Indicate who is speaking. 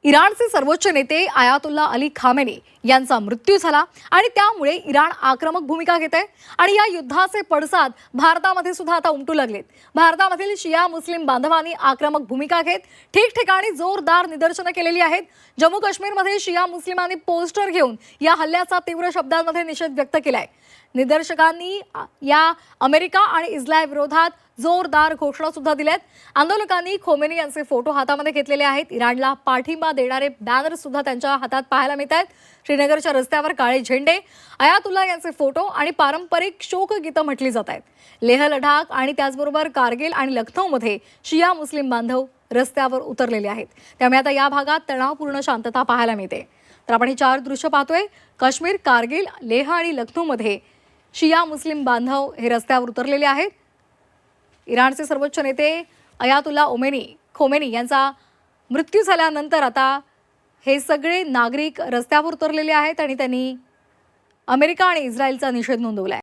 Speaker 1: इराणचे सर्वोच्च नेते आयातुल्ला अली खामेनी यांचा मृत्यू झाला आणि त्यामुळे इराण आक्रमक भूमिका घेते आणि या युद्धाचे पडसाद भारतामध्ये सुद्धा आता उमटू लागलेत। भारतामधील शिया मुस्लिम बांधवांनी आक्रमक भूमिका घेत ठिकठिकाणी जोरदार निदर्शनं केलेली आहेत। जम्मू काश्मीरमध्ये शिया मुस्लिमांनी पोस्टर घेऊन या हल्ल्याचा तीव्र शब्दांमध्ये निषेध व्यक्त केलाय। निदर्शकांनी या अमेरिका आणि इस्रायल विरोधात जोरदार घोषणा सुद्धा दिल्यात। आंदोलकांनी खोमेनी यांचे फोटो हातामध्ये घेतलेले आहेत। इराणला पाठिंबा देणारे बॅनर सुद्धा त्यांच्या हातात पाहायला मिळतात। श्रीनगरच्या रस्त्यावर काळे झेंडे, आयातुल्ला यांचे फोटो आणि पारंपरिक शोकगीतं म्हटली जात आहेत। लेह लडाख आणि त्याचबरोबर कारगिल आणि लखनौमध्ये शिया मुस्लिम बांधव रस्त्यावर उतरलेले आहेत। त्यामुळे आता या भागात तणावपूर्ण शांतता पाहायला मिळते। तर आपण ही चार दृश्य पाहतोय। काश्मीर, कारगिल, लेह आणि लखनौमध्ये शिया मुस्लिम बांधव हे रस्त्यावर उतरलेले आहेत। इराणचे सर्वोच्च नेते आयातुल्ला खोमेनी यांचा मृत्यू झाल्यानंतर आता हे सगळे नागरिक रस्त्यावर उतरलेले आहेत आणि त्यांनी अमेरिका आणि इस्रायलचा निषेध नोंदवलाय।